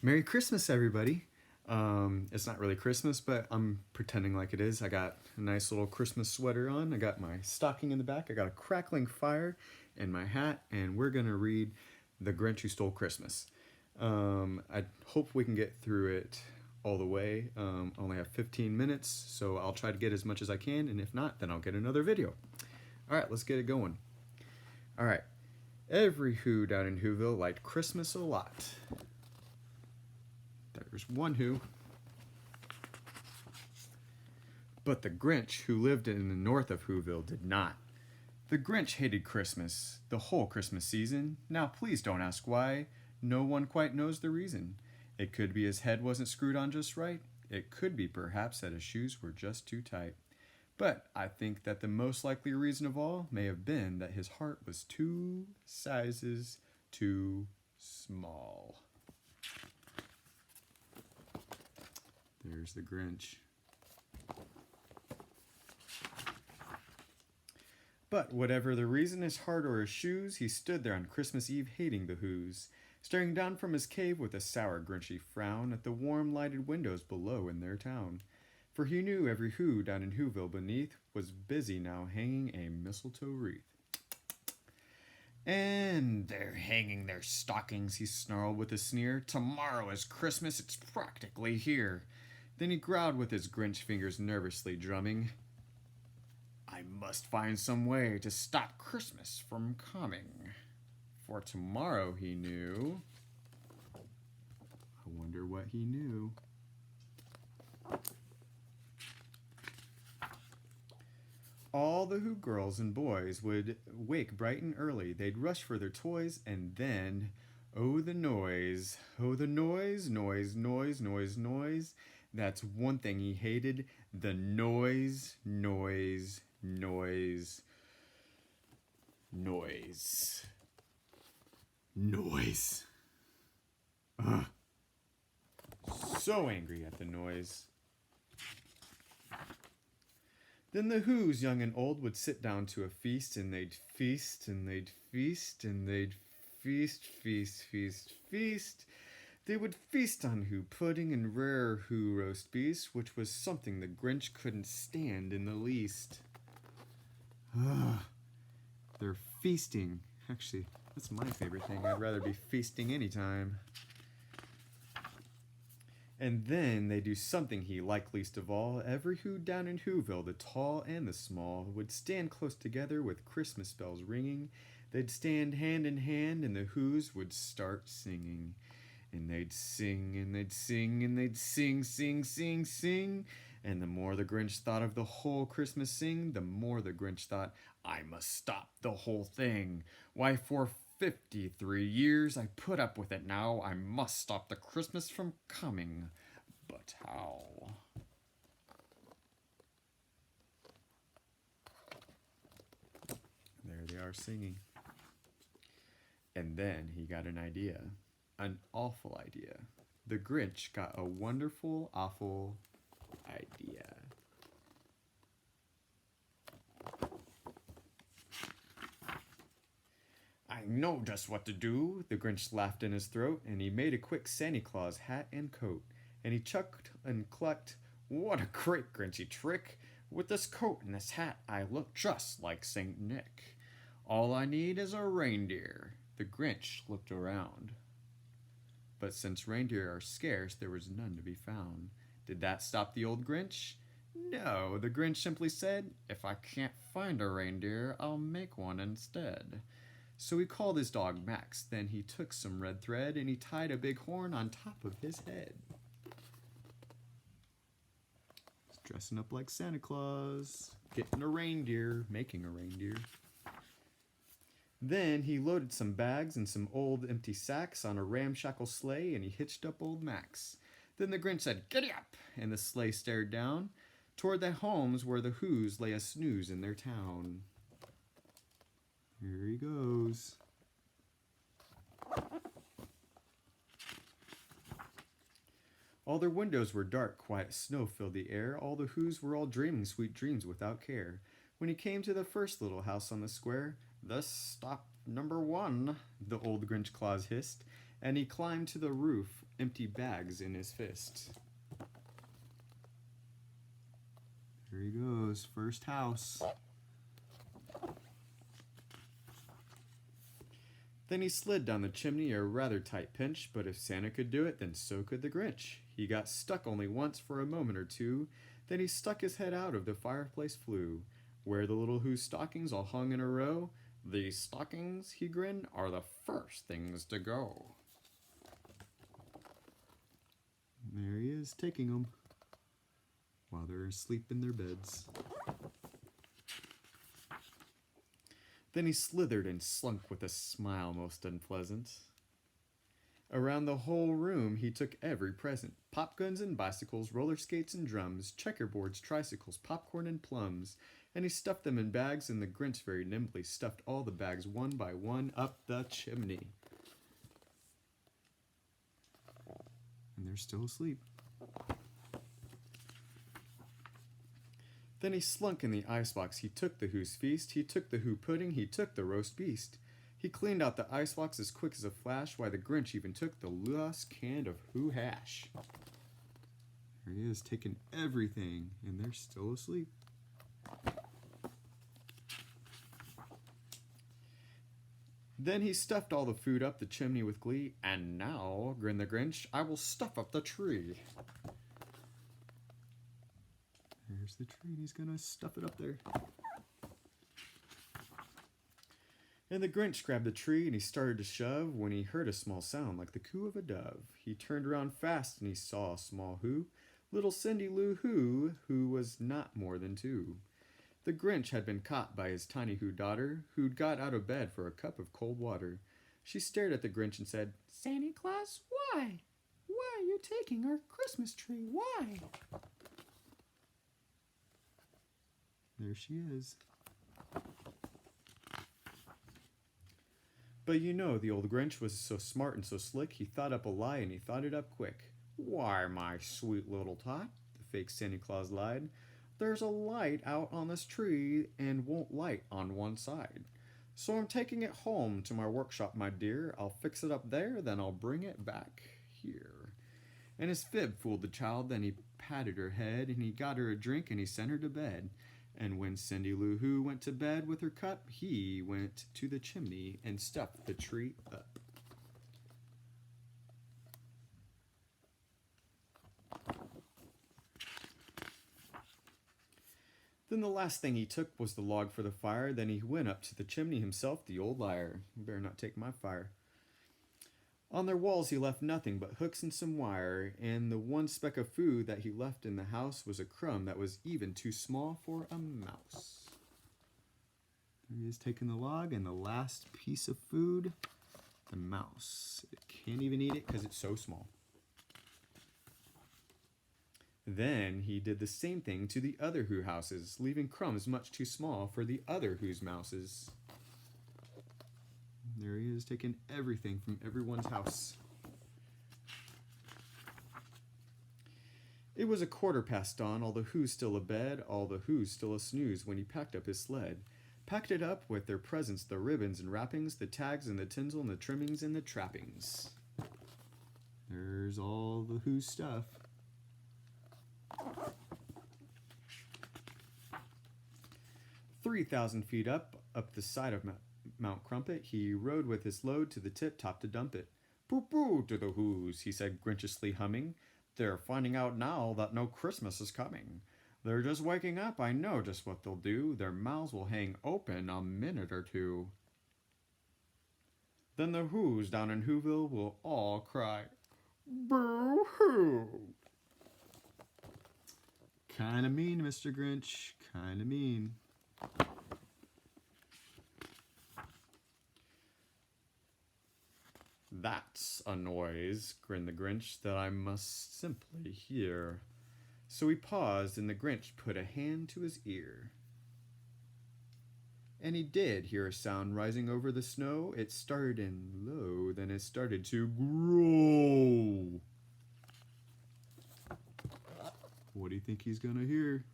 Merry Christmas, everybody. It's not really Christmas, but I'm pretending like it is. I got a nice little Christmas sweater on. I got my stocking in the back. I got a crackling fire and my hat, and we're going to read The Grinch Who Stole Christmas. I hope we can get through it all the way. I only have 15 minutes, so I'll try to get as much as I can, and if not, then I'll get another video. All right, let's get it going. All right. Every Who down in Whoville liked Christmas a lot. There's one Who. But the Grinch, who lived in the north of Whoville, did not. The Grinch hated Christmas, the whole Christmas season. Now please don't ask why. No one quite knows the reason. It could be his head wasn't screwed on just right. It could be perhaps that his shoes were just too tight. But I think that the most likely reason of all may have been that his heart was 2 sizes too small. There's the Grinch. But whatever the reason, his heart or his shoes, he stood there on Christmas Eve hating the Whos, staring down from his cave with a sour, grinchy frown at the warm lighted windows below in their town. For he knew every Who down in Whoville beneath was busy now hanging a mistletoe wreath. And they're hanging their stockings, he snarled with a sneer. Tomorrow is Christmas, it's practically here. Then he growled with his Grinch fingers nervously drumming. I must find some way to stop Christmas from coming. For tomorrow, he knew. I wonder what he knew. All the Who girls and boys would wake bright and early. They'd rush for their toys, and then, oh the noise, noise, noise, noise, noise. That's one thing he hated, the noise, noise, noise, noise, noise. Ugh. So angry at the noise. Then the Whos, young and old, would sit down to a feast, and they'd feast, and they'd feast, and they'd feast, feast, feast, feast. They would feast on Who pudding and rare Who roast beef, which was something the Grinch couldn't stand in the least. Ugh. They're feasting. Actually, that's my favorite thing. I'd rather be feasting anytime. And then they do something he liked least of all. Every Who down in Whoville, the tall and the small, would stand close together with Christmas bells ringing. They'd stand hand in hand, and the Whos would start singing. And they'd sing, and they'd sing, and they'd sing, sing, sing, sing. And the more the Grinch thought of the whole Christmas sing, the more the Grinch thought, I must stop the whole thing. Why, for 53 years I put up with it now. I must stop the Christmas from coming. But how? There they are singing. And then he got an idea. An awful idea. The Grinch got a wonderful, awful idea. I know just what to do, the Grinch laughed in his throat, and he made a quick Santa Claus hat and coat. And he chucked and clucked, what a great Grinchy trick! With this coat and this hat, I look just like Saint Nick. All I need is a reindeer. The Grinch looked around. But since reindeer are scarce, there was none to be found. Did that stop the old Grinch? No, the Grinch simply said, if I can't find a reindeer, I'll make one instead. So he called his dog Max. Then he took some red thread and he tied a big horn on top of his head. He's dressing up like Santa Claus, getting a reindeer, making a reindeer. Then he loaded some bags and some old empty sacks on a ramshackle sleigh, and he hitched up old Max. Then the Grinch said, "Giddy up!" and the sleigh stared down toward the homes where the Whos lay a snooze in their town. Here he goes. All their windows were dark, quiet snow filled the air. All the Whos were all dreaming sweet dreams without care. When he came to the first little house on the square, "This stop number 1, the old Grinch Claus hissed, and he climbed to the roof empty bags in his fist. There he goes, first house. Then he slid down the chimney, a rather tight pinch, but if Santa could do it, then so could the Grinch. He got stuck only once for a moment or two, then he stuck his head out of the fireplace flue, where the little Who's stockings all hung in a row. These stockings, he grinned, are the first things to go. And there he is, taking them, while they're asleep in their beds. Then he slithered and slunk with a smile most unpleasant. Around the whole room he took every present. Pop guns and bicycles, roller skates and drums, checkerboards, tricycles, popcorn and plums. And he stuffed them in bags, and the Grinch very nimbly stuffed all the bags one by one up the chimney. And they're still asleep. Then he slunk in the icebox. He took the Who's feast. He took the Who pudding. He took the roast beast. He cleaned out the icebox as quick as a flash. Why, the Grinch even took the last can of Who hash. There he is, taking everything, and they're still asleep. Then he stuffed all the food up the chimney with glee. And now, grinned the Grinch, I will stuff up the tree. There's the tree, and he's gonna stuff it up there. And the Grinch grabbed the tree and he started to shove when he heard a small sound like the coo of a dove. He turned around fast and he saw a small Who, little Cindy Lou Who was not more than 2. The Grinch had been caught by his tiny Who daughter, who'd got out of bed for a cup of cold water. She stared at the Grinch and said, Santa Claus, why? Why are you taking our Christmas tree? Why? There she is. But you know, the old Grinch was so smart and so slick, he thought up a lie and he thought it up quick. Why, my sweet little tot, the fake Santa Claus lied, there's a light out on this tree and won't light on one side. So I'm taking it home to my workshop, my dear. I'll fix it up there, then I'll bring it back here. And his fib fooled the child, then he patted her head and he got her a drink and he sent her to bed. And when Cindy Lou Who went to bed with her cup, he went to the chimney and stuffed the tree up. Then the last thing he took was the log for the fire. Then he went up to the chimney himself, the old liar. You better not take my fire. On their walls he left nothing but hooks and some wire, and the one speck of food that he left in the house was a crumb that was even too small for a mouse. There he is, taking the log and the last piece of food, the mouse. It can't even eat it because it's so small. Then he did the same thing to the other Who houses, leaving crumbs much too small for the other Who's mouses. There he is, taking everything from everyone's house. It was 1/4 dawn, all the Who's still abed, all the Who's still a snooze when he packed up his sled. Packed it up with their presents, the ribbons and wrappings, the tags and the tinsel and the trimmings and the trappings. There's all the Who's stuff. "3,000 feet up the side of Mount Crumpet, he rode with his load to the tip-top to dump it. Pooh-pooh to the Who's, he said grinchiously humming. They're finding out now that no Christmas is coming. They're just waking up, I know just what they'll do. Their mouths will hang open a minute or two. Then the Who's down in Whoville will all cry, Boo-hoo! Kinda mean, Mr. Grinch, kinda mean. That's a noise, grinned the Grinch, that I must simply hear. So he paused, and the Grinch put a hand to his ear. And he did hear a sound rising over the snow. It started in low, then it started to grow. What do you think he's gonna hear?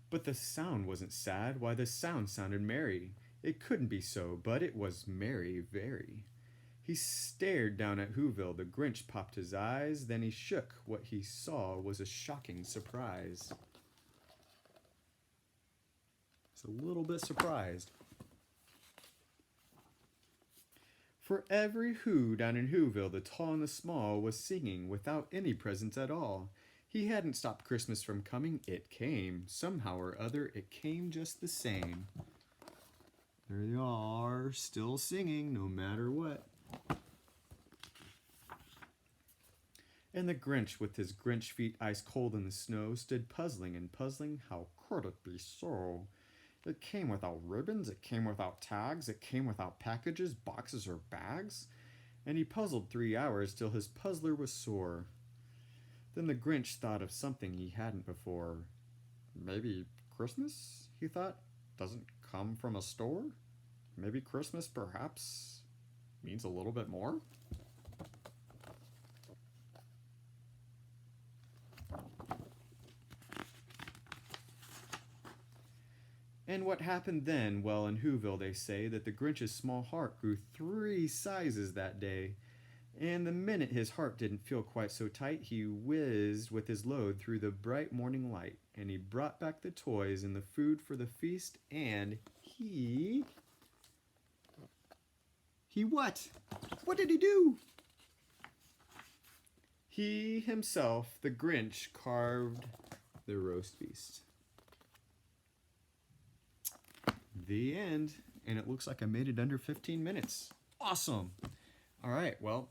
But the sound wasn't sad. Why, the sound sounded merry. It couldn't be so, but it was merry very. He stared down at Whoville. The Grinch popped his eyes, then he shook. What he saw was a shocking surprise. He's a little bit surprised. For every Who down in Whoville, the tall and the small, was singing without any presents at all. He hadn't stopped Christmas from coming. It came. Somehow or other, it came just the same. There they are, still singing no matter what. And the Grinch, with his Grinch feet ice cold in the snow, stood puzzling and puzzling. How could it be so? It came without ribbons, it came without tags, it came without packages, boxes, or bags. And he puzzled 3 hours till his puzzler was sore. Then the Grinch thought of something he hadn't before. Maybe Christmas, he thought, doesn't come from a store? Maybe Christmas, perhaps, means a little bit more? And what happened then? Well, in Whoville they say that the Grinch's small heart grew 3 sizes that day. And the minute his heart didn't feel quite so tight, he whizzed with his load through the bright morning light. And he brought back the toys and the food for the feast, and he what? What did he do? He himself, the Grinch, carved the roast feast. The end. And it looks like I made it under 15 minutes. Awesome. All right, well,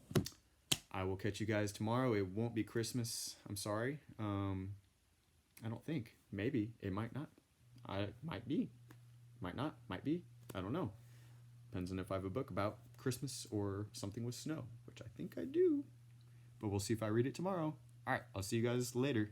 I will catch you guys tomorrow. It won't be Christmas. I'm sorry. I don't think. Maybe. It might not. Might be. Might not. Might be. I don't know. Depends on if I have a book about Christmas or something with snow, which I think I do. But we'll see if I read it tomorrow. All right, I'll see you guys later.